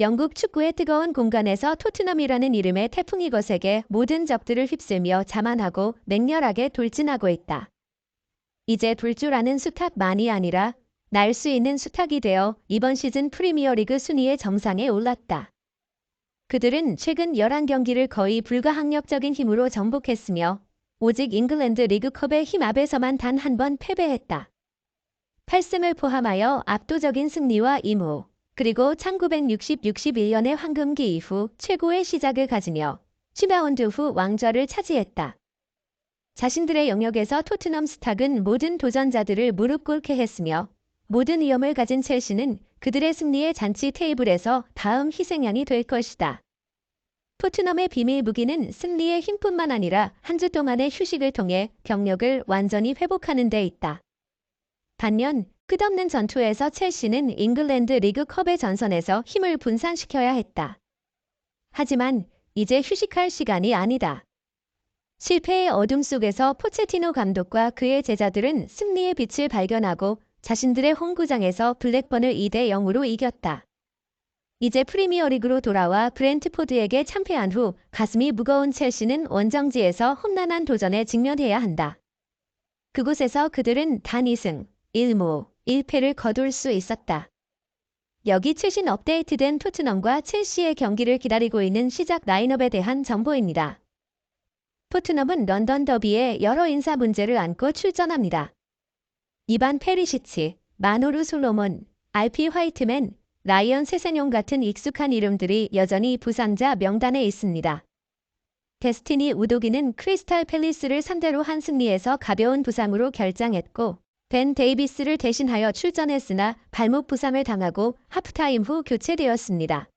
영국 축구의 뜨거운 공간에서 토트넘이라는 이름의 태풍이 거세게 모든 적들을 휩쓸며 자만하고 맹렬하게 돌진하고 있다. 이제 돌 줄 아는 수탉만이 아니라 날 수 있는 수탉이 되어 이번 시즌 프리미어리그 순위의 정상에 올랐다. 그들은 최근 11경기를 거의 불가항력적인 힘으로 정복했으며 오직 잉글랜드 리그컵의 힘 앞에서만 단 한 번 패배했다. 8승을 포함하여 압도적인 승리와 임무, 그리고 1960-61년의 황금기 이후 최고의 시작을 가지며 10라운드 후 왕좌를 차지했다. 자신들의 영역에서 토트넘 스탁은 모든 도전자들을 무릎 꿇게 했으며 모든 위험을 가진 첼시는 그들의 승리의 잔치 테이블에서 다음 희생양이 될 것이다. 토트넘의 비밀 무기는 승리의 힘뿐만 아니라 한 주 동안의 휴식을 통해 경력을 완전히 회복하는 데 있다. 반면 끝없는 전투에서 첼시는 잉글랜드 리그컵의 전선에서 힘을 분산시켜야 했다. 하지만 이제 휴식할 시간이 아니다. 실패의 어둠 속에서 포체티노 감독과 그의 제자들은 승리의 빛을 발견하고 자신들의 홈구장에서 블랙번을 2대0으로 이겼다. 이제 프리미어리그로 돌아와 브렌트포드에게 참패한 후 가슴이 무거운 첼시는 원정지에서 험난한 도전에 직면해야 한다. 그곳에서 그들은 단 2승, 1무, 1패를 거둘 수 있었다. 여기 최신 업데이트된 토트넘과 첼시의 경기를 기다리고 있는 시작 라인업에 대한 정보입니다. 토트넘은 런던 더비에 여러 인사 문제를 안고 출전합니다. 이반 페리시치, 마노루 솔로몬, RP 화이트맨, 라이언 세세뇽 같은 익숙한 이름들이 여전히 부상자 명단에 있습니다. 데스티니 우도기는 크리스탈 팰리스를 상대로 한 승리에서 가벼운 부상으로 결장했고 벤 데이비스를 대신하여 출전했으나 발목 부상을 당하고 하프타임 후 교체되었습니다.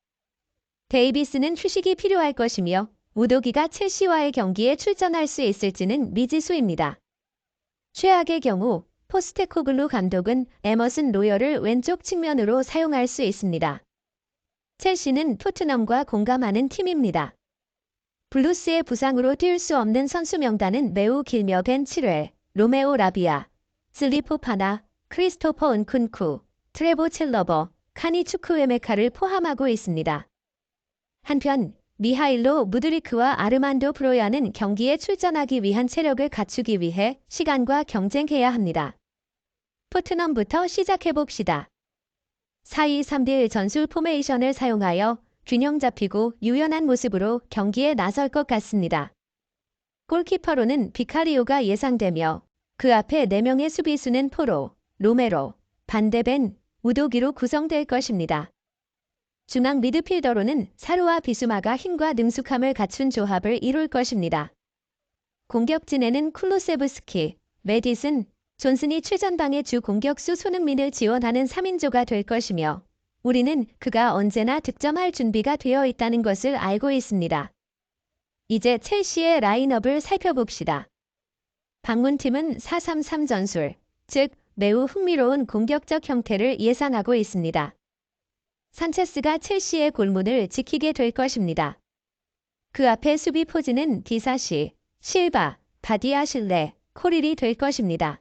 데이비스는 휴식이 필요할 것이며 우도기가 첼시와의 경기에 출전할 수 있을지는 미지수입니다. 최악의 경우 포스테코글루 감독은 에머슨 로열을 왼쪽 측면으로 사용할 수 있습니다. 첼시는 토트넘과 공감하는 팀입니다. 블루스의 부상으로 뛸 수 없는 선수 명단은 매우 길며 벤 칠웰, 로메오 라비아, 슬리포파나, 크리스토퍼 은쿤쿠, 트레보 첼러버, 카니 추크웨메카를 포함하고 있습니다. 한편 미하일로 무드리크와 아르만도 프로야는 경기에 출전하기 위한 체력을 갖추기 위해 시간과 경쟁해야 합니다. 토트넘부터 시작해봅시다. 4-2-3-1 전술 포메이션을 사용하여 균형 잡히고 유연한 모습으로 경기에 나설 것 같습니다. 골키퍼로는 비카리오가 예상되며 그 앞에 4명의 수비수는 포로, 로메로, 반데벤, 우도기로 구성될 것입니다. 중앙 미드필더로는 사루와 비수마가 힘과 능숙함을 갖춘 조합을 이룰 것입니다. 공격진에는 쿨루세브스키, 메디슨, 존슨이 최전방의 주 공격수 손흥민을 지원하는 3인조가 될 것이며 우리는 그가 언제나 득점할 준비가 되어 있다는 것을 알고 있습니다. 이제 첼시의 라인업을 살펴봅시다. 방문팀은 4-3-3 전술, 즉 매우 흥미로운 공격적 형태를 예상하고 있습니다. 산체스가 첼시의 골문을 지키게 될 것입니다. 그 앞에 수비 포지는 디사시, 실바, 바디아실레, 코릴이 될 것입니다.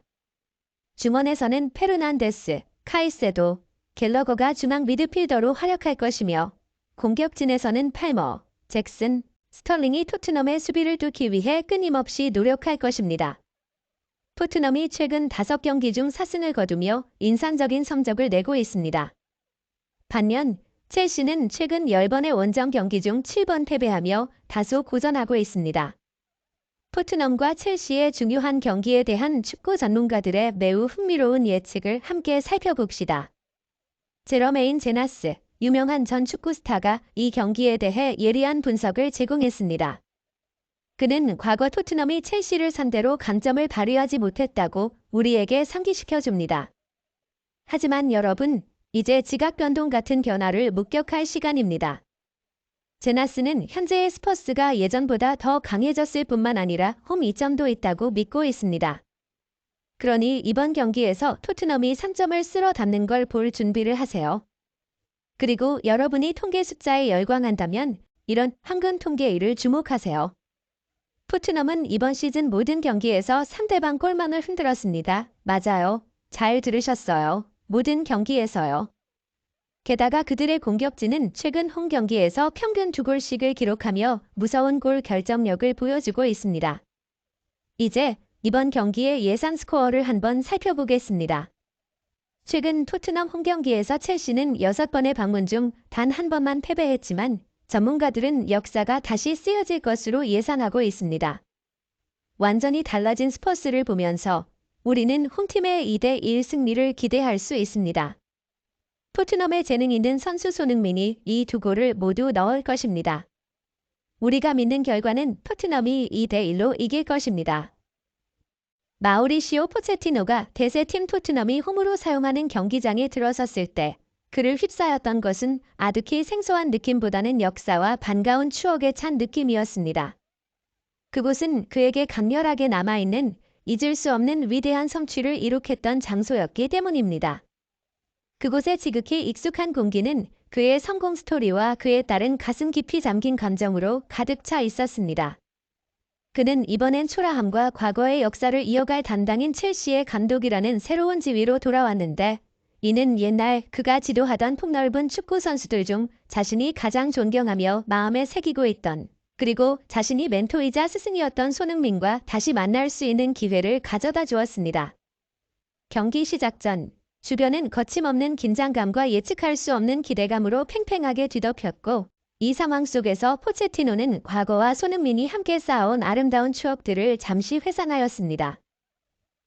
중원에서는 페르난데스, 카이세도, 갤러거가 중앙 미드필더로 활약할 것이며 공격진에서는 팔머, 잭슨, 스털링이 토트넘의 수비를 뚫기 위해 끊임없이 노력할 것입니다. 토트넘이 최근 5경기 중 4승을 거두며 인상적인 성적을 내고 있습니다. 반면 첼시는 최근 10번의 원정 경기 중 7번 패배하며 다소 고전하고 있습니다. 토트넘과 첼시의 중요한 경기에 대한 축구 전문가들의 매우 흥미로운 예측을 함께 살펴봅시다. 제러메인 제나스, 유명한 전 축구 스타가 이 경기에 대해 예리한 분석을 제공했습니다. 그는 과거 토트넘이 첼시를 상대로 강점을 발휘하지 못했다고 우리에게 상기시켜줍니다. 하지만 여러분, 이제 지각 변동 같은 변화를 목격할 시간입니다. 제나스는 현재의 스퍼스가 예전보다 더 강해졌을 뿐만 아니라 홈 이점도 있다고 믿고 있습니다. 그러니 이번 경기에서 토트넘이 3점을 쓸어 담는 걸 볼 준비를 하세요. 그리고 여러분이 통계 숫자에 열광한다면 이런 황금 통계일을 주목하세요. 토트넘은 이번 시즌 모든 경기에서 상대방 골망을 흔들었습니다. 맞아요. 잘 들으셨어요. 모든 경기에서요. 게다가 그들의 공격진은 최근 홈 경기에서 평균 2골씩을 기록하며 무서운 골 결정력을 보여주고 있습니다. 이제 이번 경기의 예상 스코어를 한번 살펴보겠습니다. 최근 토트넘 홈 경기에서 첼시는 6번의 방문 중 단 한 번만 패배했지만 전문가들은 역사가 다시 쓰여질 것으로 예상하고 있습니다. 완전히 달라진 스퍼스를 보면서 우리는 홈팀의 2대1 승리를 기대할 수 있습니다. 토트넘의 재능 있는 선수 손흥민이 이 두 골을 모두 넣을 것입니다. 우리가 믿는 결과는 토트넘이 2대1로 이길 것입니다. 마우리시오 포체티노가 대세팀 토트넘이 홈으로 사용하는 경기장에 들어섰을 때 그를 휩싸였던 것은 아득히 생소한 느낌보다는 역사와 반가운 추억에 찬 느낌이었습니다. 그곳은 그에게 강렬하게 남아있는 잊을 수 없는 위대한 성취를 이룩했던 장소였기 때문입니다. 그곳에 지극히 익숙한 공기는 그의 성공 스토리와 그에 따른 가슴 깊이 잠긴 감정으로 가득 차 있었습니다. 그는 이번엔 초라함과 과거의 역사를 이어갈 담당인 첼시의 감독이라는 새로운 지위로 돌아왔는데 이는 옛날 그가 지도하던 폭넓은 축구 선수들 중 자신이 가장 존경하며 마음에 새기고 있던 그리고 자신이 멘토이자 스승이었던 손흥민과 다시 만날 수 있는 기회를 가져다 주었습니다. 경기 시작 전 주변은 거침없는 긴장감과 예측할 수 없는 기대감으로 팽팽하게 뒤덮였고 이 상황 속에서 포체티노는 과거와 손흥민이 함께 쌓아온 아름다운 추억들을 잠시 회상하였습니다.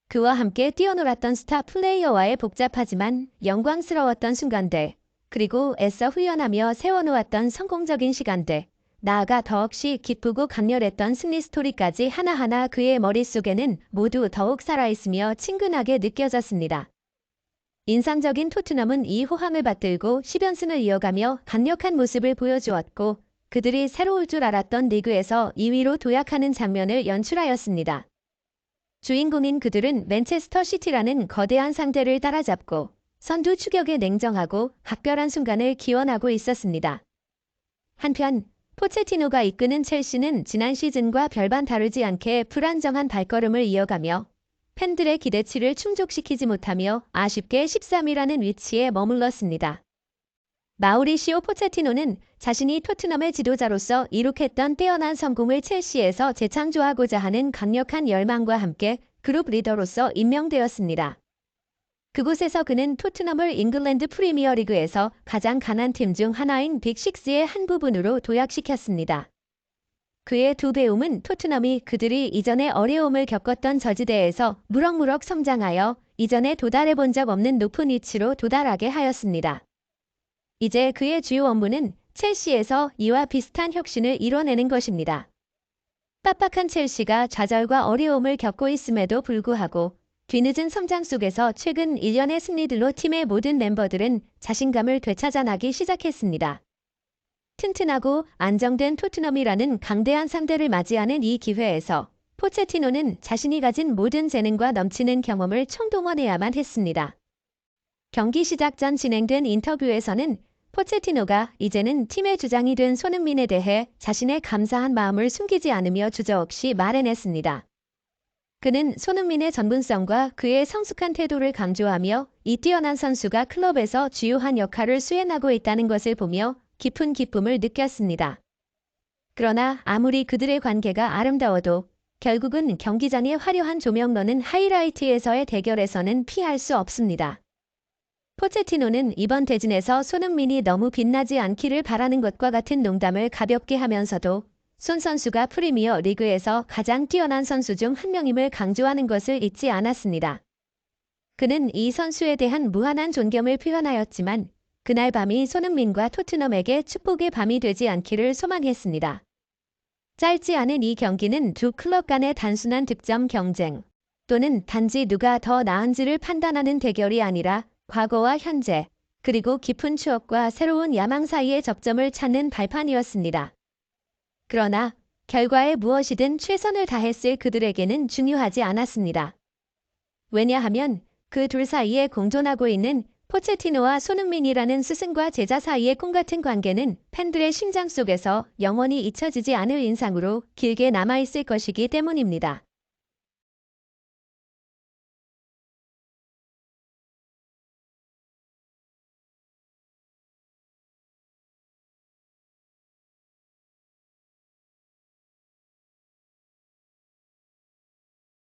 그와 함께 뛰어놀았던 스타 플레이어와의 복잡하지만 영광스러웠던 순간들, 그리고 애써 후련하며 세워놓았던 성공적인 시간들, 나아가 더없이 기쁘고 강렬했던 승리 스토리까지 하나하나 그의 머릿속에는 모두 더욱 살아있으며 친근하게 느껴졌습니다. 인상적인 토트넘은 이 호황을 받들고 10연승을 이어가며 강력한 모습을 보여주었고 그들이 새로울 줄 알았던 리그에서 2위로 도약하는 장면을 연출하였습니다. 주인공인 그들은 맨체스터 시티라는 거대한 상대를 따라잡고 선두 추격에 냉정하고 각별한 순간을 기원하고 있었습니다. 한편 포체티노가 이끄는 첼시는 지난 시즌과 별반 다르지 않게 불안정한 발걸음을 이어가며 팬들의 기대치를 충족시키지 못하며 아쉽게 13위라는 위치에 머물렀습니다. 마우리시오 포체티노는 자신이 토트넘의 지도자로서 이룩했던 뛰어난 성공을 첼시에서 재창조하고자 하는 강력한 열망과 함께 그룹 리더로서 임명되었습니다. 그곳에서 그는 토트넘을 잉글랜드 프리미어리그에서 가장 강한 팀 중 하나인 빅6의 한 부분으로 도약시켰습니다. 그의 두 배움은 토트넘이 그들이 이전에 어려움을 겪었던 저지대에서 무럭무럭 성장하여 이전에 도달해 본 적 없는 높은 위치로 도달하게 하였습니다. 이제 그의 주요 업무는 첼시에서 이와 비슷한 혁신을 이뤄내는 것입니다. 빡빡한 첼시가 좌절과 어려움을 겪고 있음에도 불구하고 뒤늦은 성장 속에서 최근 1년의 승리들로 팀의 모든 멤버들은 자신감을 되찾아나기 시작했습니다. 튼튼하고 안정된 토트넘이라는 강대한 상대를 맞이하는 이 기회에서 포체티노는 자신이 가진 모든 재능과 넘치는 경험을 총동원해야만 했습니다. 경기 시작 전 진행된 인터뷰에서는 포체티노가 이제는 팀의 주장이 된 손흥민에 대해 자신의 감사한 마음을 숨기지 않으며 주저없이 말해냈습니다. 그는 손흥민의 전문성과 그의 성숙한 태도를 강조하며 이 뛰어난 선수가 클럽에서 주요한 역할을 수행하고 있다는 것을 보며 깊은 기쁨을 느꼈습니다. 그러나 아무리 그들의 관계가 아름다워도 결국은 경기장의 화려한 조명러는 하이라이트에서의 대결에서는 피할 수 없습니다. 포체티노는 이번 대진에서 손흥민이 너무 빛나지 않기를 바라는 것과 같은 농담을 가볍게 하면서도 손 선수가 프리미어 리그에서 가장 뛰어난 선수 중 한 명임을 강조하는 것을 잊지 않았습니다. 그는 이 선수에 대한 무한한 존경을 표현하였지만 그날 밤이 손흥민과 토트넘에게 축복의 밤이 되지 않기를 소망했습니다. 짧지 않은 이 경기는 두 클럽 간의 단순한 득점 경쟁 또는 단지 누가 더 나은지를 판단하는 대결이 아니라 과거와 현재 그리고 깊은 추억과 새로운 야망 사이의 접점을 찾는 발판이었습니다. 그러나 결과에 무엇이든 최선을 다했을 그들에게는 중요하지 않았습니다. 왜냐하면 그 둘 사이에 공존하고 있는 포체티노와 손흥민이라는 스승과 제자 사이의 꿈같은 관계는 팬들의 심장 속에서 영원히 잊혀지지 않을 인상으로 길게 남아있을 것이기 때문입니다.